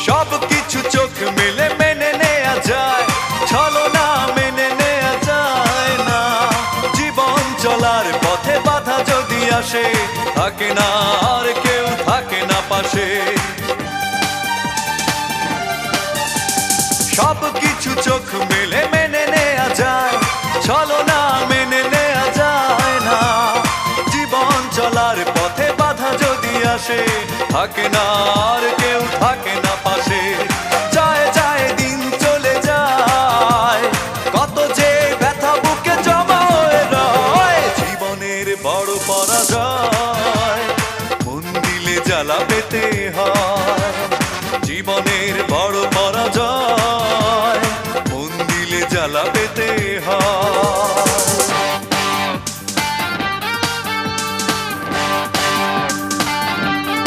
সব কিছু চোখ মেলে মেনে নেয়া যায়, ছলনা মেনে নেয়া যায় না। জীবন চলার পথে বাধা যদি আসে, থাকে না আর কেউ, থাকে না পাশে। সব কিছু চোখ মেলে মেনে নেয়া যায়, ছলনা মেনে নেয়া যায় না। জীবন চলার পথে বাধা যদি আসে, থাকে না আর কেউ, থাকে না পাশে। যায় যায় দিন চলে যায়, কত যে ব্যথা বুকে জমা হয়ে রয়। জীবনের বড় পরাজয়, মন দিলে জ্বালা পেতে হয়। জীবনের বড়